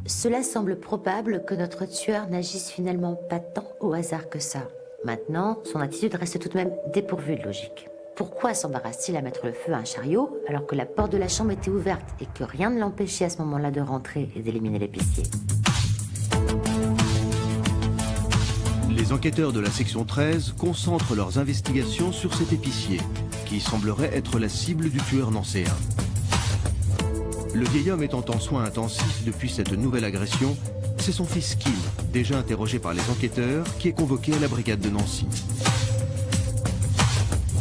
Cela semble probable que notre tueur n'agisse finalement pas tant au hasard que ça. Maintenant, son attitude reste tout de même dépourvue de logique. Pourquoi s'embarrasse-t-il à mettre le feu à un chariot alors que la porte de la chambre était ouverte et que rien ne l'empêchait à ce moment-là de rentrer et d'éliminer l'épicier? Les enquêteurs de la section 13 concentrent leurs investigations sur cet épicier, qui semblerait être la cible du tueur nancéen. Le vieil homme étant en soins intensifs depuis cette nouvelle agression, c'est son fils Kim, déjà interrogé par les enquêteurs, qui est convoqué à la brigade de Nancy.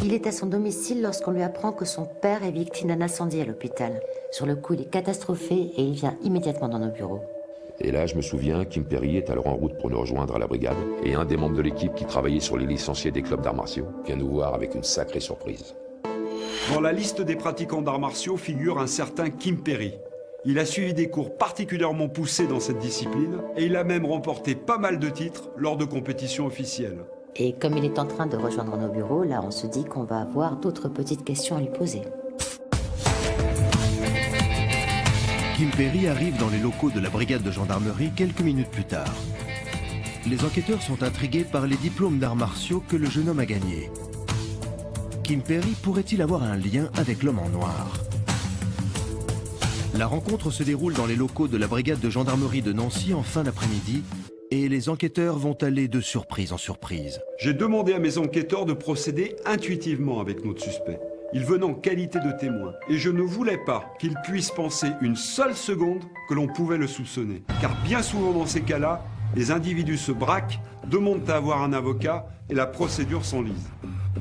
Il est à son domicile lorsqu'on lui apprend que son père est victime d'un incendie à l'hôpital. Sur le coup, il est catastrophé et il vient immédiatement dans nos bureaux. Et là, je me souviens, Kim Perry est alors en route pour nous rejoindre à la brigade. Et un des membres de l'équipe qui travaillait sur les licenciés des clubs d'arts martiaux vient nous voir avec une sacrée surprise. Dans la liste des pratiquants d'arts martiaux figure un certain Kim Perry. Il a suivi des cours particulièrement poussés dans cette discipline et il a même remporté pas mal de titres lors de compétitions officielles. Et comme il est en train de rejoindre nos bureaux, là on se dit qu'on va avoir d'autres petites questions à lui poser. Kim Perry arrive dans les locaux de la brigade de gendarmerie quelques minutes plus tard. Les enquêteurs sont intrigués par les diplômes d'arts martiaux que le jeune homme a gagnés. Kim Perry pourrait-il avoir un lien avec l'homme en noir? La rencontre se déroule dans les locaux de la brigade de gendarmerie de Nancy en fin d'après-midi et les enquêteurs vont aller de surprise en surprise. J'ai demandé à mes enquêteurs de procéder intuitivement avec notre suspect. Il venait en qualité de témoin et je ne voulais pas qu'il puisse penser une seule seconde que l'on pouvait le soupçonner. Car bien souvent dans ces cas-là, les individus se braquent, demandent à avoir un avocat et la procédure s'enlise.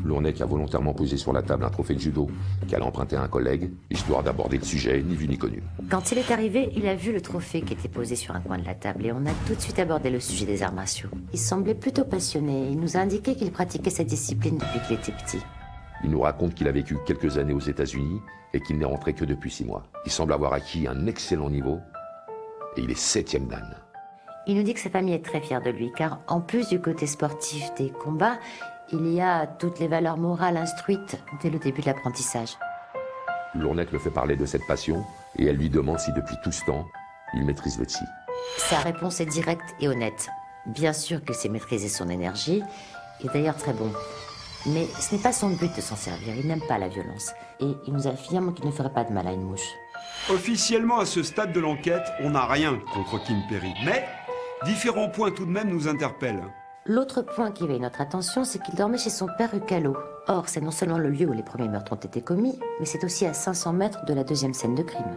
Lournec a volontairement posé sur la table un trophée de judo qu'elle a emprunté à un collègue, histoire d'aborder le sujet ni vu ni connu. Quand il est arrivé, il a vu le trophée qui était posé sur un coin de la table et on a tout de suite abordé le sujet des arts martiaux. Il semblait plutôt passionné. Il nous a indiqué qu'il pratiquait cette discipline depuis qu'il était petit. Il nous raconte qu'il a vécu quelques années aux États-Unis et qu'il n'est rentré que depuis 6 mois. Il semble avoir acquis un excellent niveau et il est 7e dan. Il nous dit que sa famille est très fière de lui car en plus du côté sportif des combats, il y a toutes les valeurs morales instruites dès le début de l'apprentissage. Lournec le fait parler de cette passion et elle lui demande si depuis tout ce temps, il maîtrise le chi. Sa réponse est directe et honnête. Bien sûr qu'il sait maîtriser son énergie, il est d'ailleurs très bon. Mais ce n'est pas son but de s'en servir, il n'aime pas la violence. Et il nous affirme qu'il ne ferait pas de mal à une mouche. Officiellement, à ce stade de l'enquête, on n'a rien contre Kim Perry. Mais différents points tout de même nous interpellent. L'autre point qui éveille notre attention, c'est qu'il dormait chez son père rue Callot. Or, c'est non seulement le lieu où les premiers meurtres ont été commis, mais c'est aussi à 500 mètres de la deuxième scène de crime.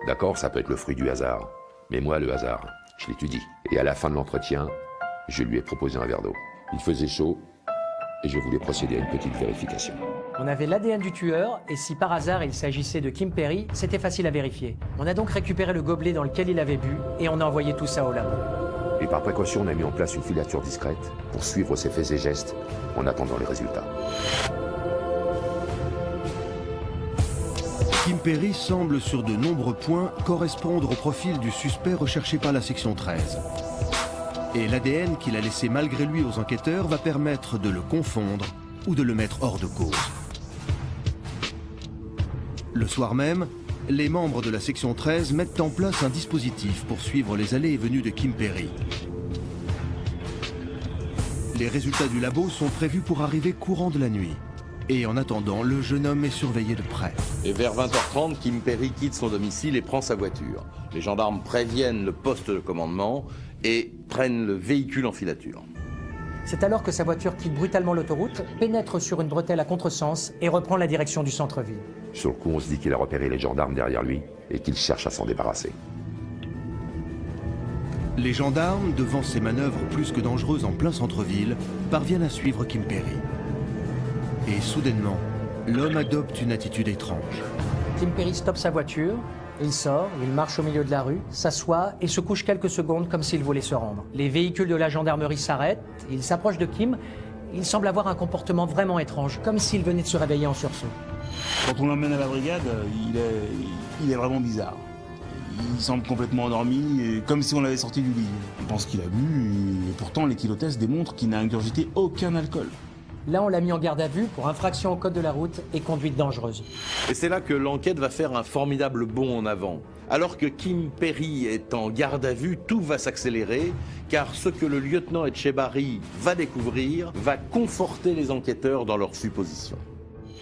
D'accord, ça peut être le fruit du hasard. Mais moi, le hasard, je l'étudie. Et à la fin de l'entretien, je lui ai proposé un verre d'eau. Il faisait chaud et je voulais procéder à une petite vérification. On avait l'ADN du tueur et si par hasard il s'agissait de Kim Perry, c'était facile à vérifier. On a donc récupéré le gobelet dans lequel il avait bu et on a envoyé tout ça au labo. Et par précaution, on a mis en place une filature discrète pour suivre ses faits et gestes en attendant les résultats. Kim Perry semble sur de nombreux points correspondre au profil du suspect recherché par la section 13. Et l'ADN qu'il a laissé malgré lui aux enquêteurs va permettre de le confondre ou de le mettre hors de cause. Le soir même, les membres de la section 13 mettent en place un dispositif pour suivre les allées et venues de Kim Perry. Les résultats du labo sont prévus pour arriver courant de la nuit. Et en attendant, le jeune homme est surveillé de près. Et vers 20h30, Kim Perry quitte son domicile et prend sa voiture. Les gendarmes préviennent le poste de commandement et prennent le véhicule en filature. C'est alors que sa voiture quitte brutalement l'autoroute, pénètre sur une bretelle à contresens et reprend la direction du centre-ville. Sur le coup, on se dit qu'il a repéré les gendarmes derrière lui et qu'il cherche à s'en débarrasser. Les gendarmes, devant ces manœuvres plus que dangereuses en plein centre-ville, parviennent à suivre Kim Perry. Et soudainement, l'homme adopte une attitude étrange. Kim Perry stoppe sa voiture, il sort, il marche au milieu de la rue, s'assoit et se couche quelques secondes comme s'il voulait se rendre. Les véhicules de la gendarmerie s'arrêtent, il s'approche de Kim, il semble avoir un comportement vraiment étrange, comme s'il venait de se réveiller en sursaut. Quand on l'emmène à la brigade, il est vraiment bizarre. Il semble complètement endormi, comme si on l'avait sorti du lit. Je pense qu'il a bu, et pourtant l'équilotests démontre qu'il n'a ingurgité aucun alcool. Là, on l'a mis en garde à vue pour infraction au code de la route et conduite dangereuse. Et c'est là que l'enquête va faire un formidable bond en avant. Alors que Kim Perry est en garde à vue, tout va s'accélérer, car ce que le lieutenant Etchebarri va découvrir va conforter les enquêteurs dans leurs suppositions.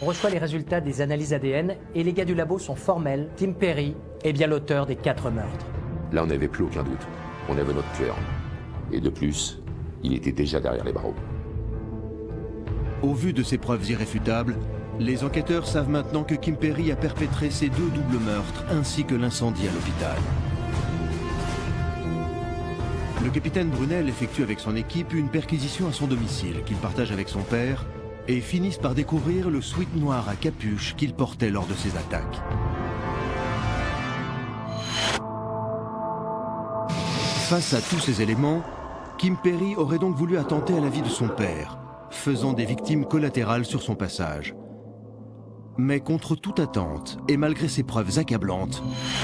On reçoit les résultats des analyses ADN et les gars du labo sont formels. Kim Perry est bien l'auteur des 4 meurtres. Là, on n'avait plus aucun doute. On avait notre tueur. Et de plus, il était déjà derrière les barreaux. Au vu de ces preuves irréfutables, les enquêteurs savent maintenant que Kim Perry a perpétré ces 2 doubles meurtres ainsi que l'incendie à l'hôpital. Le capitaine Brunel effectue avec son équipe une perquisition à son domicile qu'il partage avec son père et finissent par découvrir le sweat noir à capuche qu'il portait lors de ses attaques. Face à tous ces éléments, Kim Perry aurait donc voulu attenter à la vie de son père, faisant des victimes collatérales sur son passage. Mais contre toute attente, et malgré ces preuves accablantes,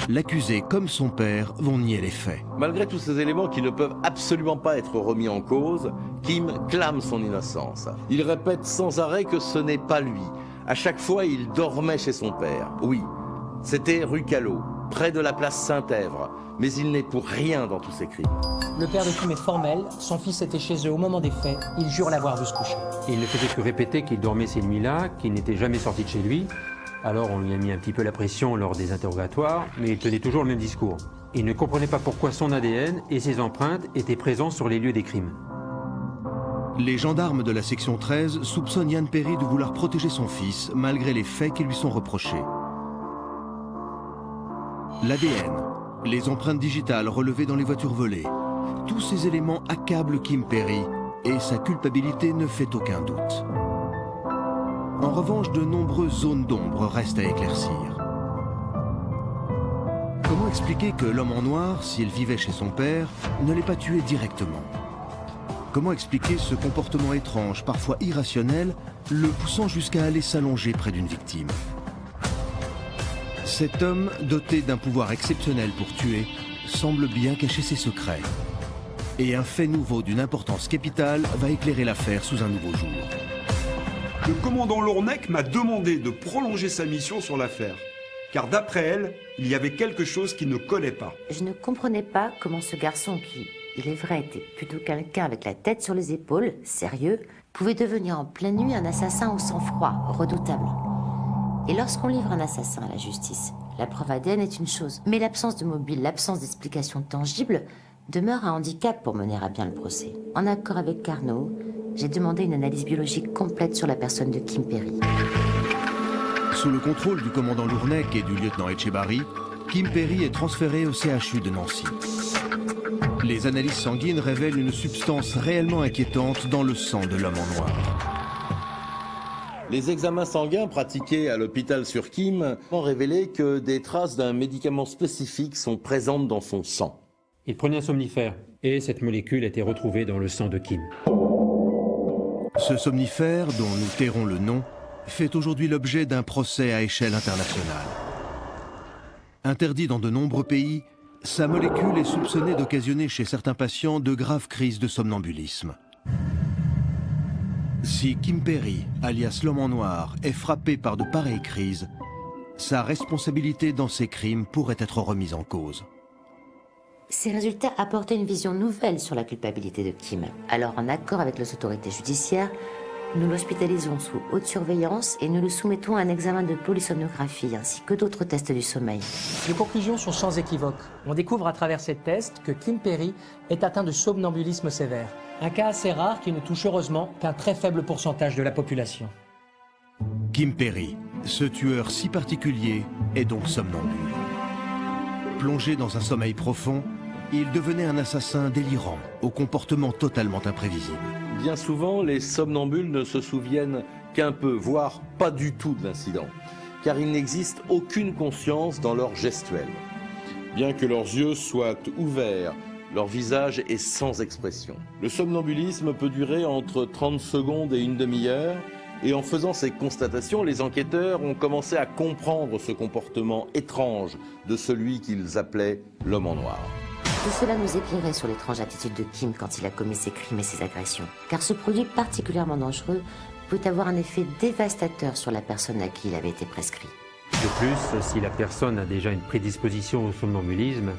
l'accusé comme son père vont nier les faits. Malgré tous ces éléments qui ne peuvent absolument pas être remis en cause, Kim clame son innocence. Il répète sans arrêt que ce n'est pas lui. À chaque fois, il dormait chez son père. Oui, c'était rue Callot, près de la place Saint-Èvre, mais il n'est pour rien dans tous ces crimes. Le père de Kim est formel, son fils était chez eux au moment des faits, il jure l'avoir vu se coucher. Il ne faisait que répéter qu'il dormait ces nuits-là, qu'il n'était jamais sorti de chez lui. Alors on lui a mis un petit peu la pression lors des interrogatoires, mais il tenait toujours le même discours. Il ne comprenait pas pourquoi son ADN et ses empreintes étaient présents sur les lieux des crimes. Les gendarmes de la section 13 soupçonnent Yann Perry de vouloir protéger son fils, malgré les faits qui lui sont reprochés. L'ADN, les empreintes digitales relevées dans les voitures volées, tous ces éléments accablent Kim Perry et sa culpabilité ne fait aucun doute. En revanche, de nombreuses zones d'ombre restent à éclaircir. Comment expliquer que l'homme en noir, s'il vivait chez son père, ne l'ait pas tué directement? Comment expliquer ce comportement étrange, parfois irrationnel, le poussant jusqu'à aller s'allonger près d'une victime? Cet homme, doté d'un pouvoir exceptionnel pour tuer, semble bien cacher ses secrets. Et un fait nouveau d'une importance capitale va éclairer l'affaire sous un nouveau jour. Le commandant Lournec m'a demandé de prolonger sa mission sur l'affaire. Car d'après elle, il y avait quelque chose qui ne collait pas. Je ne comprenais pas comment ce garçon qui, il est vrai, était plutôt quelqu'un avec la tête sur les épaules, sérieux, pouvait devenir en pleine nuit un assassin au sang-froid, redoutable. Et lorsqu'on livre un assassin à la justice, la preuve ADN est une chose. Mais l'absence de mobile, l'absence d'explication tangible demeure un handicap pour mener à bien le procès. En accord avec Carnot, j'ai demandé une analyse biologique complète sur la personne de Kim Perry. Sous le contrôle du commandant Lournec et du lieutenant Etchebarri, Kim Perry est transféré au CHU de Nancy. Les analyses sanguines révèlent une substance réellement inquiétante dans le sang de l'homme en noir. Les examens sanguins pratiqués à l'hôpital sur Kim ont révélé que des traces d'un médicament spécifique sont présentes dans son sang. Il prenait un somnifère et cette molécule a été retrouvée dans le sang de Kim. Ce somnifère, dont nous tairons le nom, fait aujourd'hui l'objet d'un procès à échelle internationale. Interdit dans de nombreux pays, sa molécule est soupçonnée d'occasionner chez certains patients de graves crises de somnambulisme. Si Kim Perry, alias l'homme en noir, est frappé par de pareilles crises, sa responsabilité dans ces crimes pourrait être remise en cause. Ces résultats apportaient une vision nouvelle sur la culpabilité de Kim. Alors, en accord avec les autorités judiciaires, nous l'hospitalisons sous haute surveillance et nous le soumettons à un examen de polysomnographie ainsi que d'autres tests du sommeil. Les conclusions sont sans équivoque. On découvre à travers ces tests que Kim Perry est atteint de somnambulisme sévère. Un cas assez rare qui ne touche heureusement qu'un très faible pourcentage de la population. Kim Perry, ce tueur si particulier, est donc somnambule. Plongé dans un sommeil profond, il devenait un assassin délirant, au comportement totalement imprévisible. Bien souvent, les somnambules ne se souviennent qu'un peu, voire pas du tout de l'incident, car il n'existe aucune conscience dans leur gestuelle. Bien que leurs yeux soient ouverts, leur visage est sans expression. Le somnambulisme peut durer entre 30 secondes et une demi-heure, et en faisant ces constatations, les enquêteurs ont commencé à comprendre ce comportement étrange de celui qu'ils appelaient l'homme en noir. Tout cela nous éclairait sur l'étrange attitude de Kim quand il a commis ses crimes et ses agressions. Car ce produit particulièrement dangereux peut avoir un effet dévastateur sur la personne à qui il avait été prescrit. De plus, si la personne a déjà une prédisposition au somnambulisme,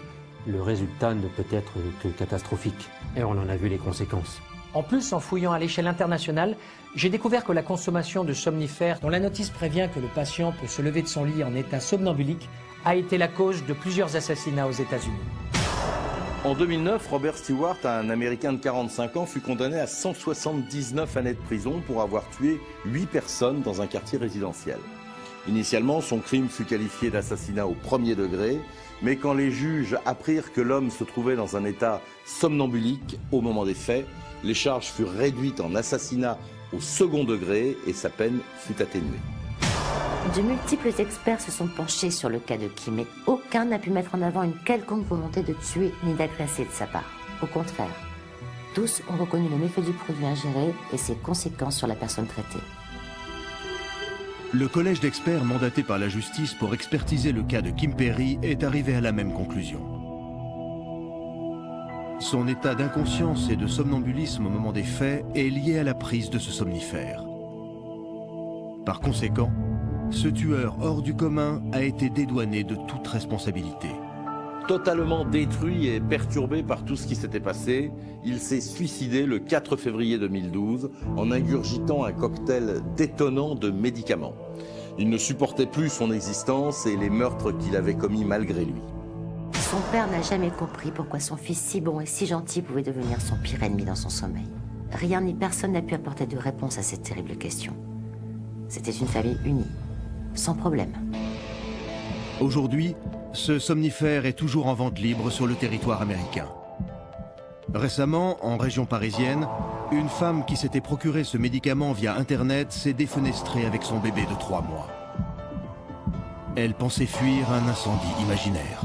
le résultat ne peut être que catastrophique. Et on en a vu les conséquences. En plus, en fouillant à l'échelle internationale, j'ai découvert que la consommation de somnifères, dont la notice prévient que le patient peut se lever de son lit en état somnambulique, a été la cause de plusieurs assassinats aux États-Unis. En 2009, Robert Stewart, un Américain de 45 ans, fut condamné à 179 années de prison pour avoir tué 8 personnes dans un quartier résidentiel. Initialement, son crime fut qualifié d'assassinat au premier degré, mais quand les juges apprirent que l'homme se trouvait dans un état somnambulique au moment des faits, les charges furent réduites en assassinat au second degré et sa peine fut atténuée. De multiples experts se sont penchés sur le cas de Kim, mais aucun n'a pu mettre en avant une quelconque volonté de tuer ni d'agresser de sa part. Au contraire, tous ont reconnu le méfait du produit ingéré et ses conséquences sur la personne traitée. Le collège d'experts mandaté par la justice pour expertiser le cas de Kim Perry est arrivé à la même conclusion. Son état d'inconscience et de somnambulisme au moment des faits est lié à la prise de ce somnifère. Par conséquent, ce tueur hors du commun a été dédouané de toute responsabilité. Totalement détruit et perturbé par tout ce qui s'était passé, il s'est suicidé le 4 février 2012 en ingurgitant un cocktail détonnant de médicaments. Il ne supportait plus son existence et les meurtres qu'il avait commis malgré lui. Son père n'a jamais compris pourquoi son fils si bon et si gentil pouvait devenir son pire ennemi dans son sommeil. Rien ni personne n'a pu apporter de réponse à cette terrible question. C'était une famille unie, sans problème. Aujourd'hui, ce somnifère est toujours en vente libre sur le territoire américain. Récemment, en région parisienne, une femme qui s'était procuré ce médicament via Internet s'est défenestrée avec son bébé de 3 mois. Elle pensait fuir un incendie imaginaire.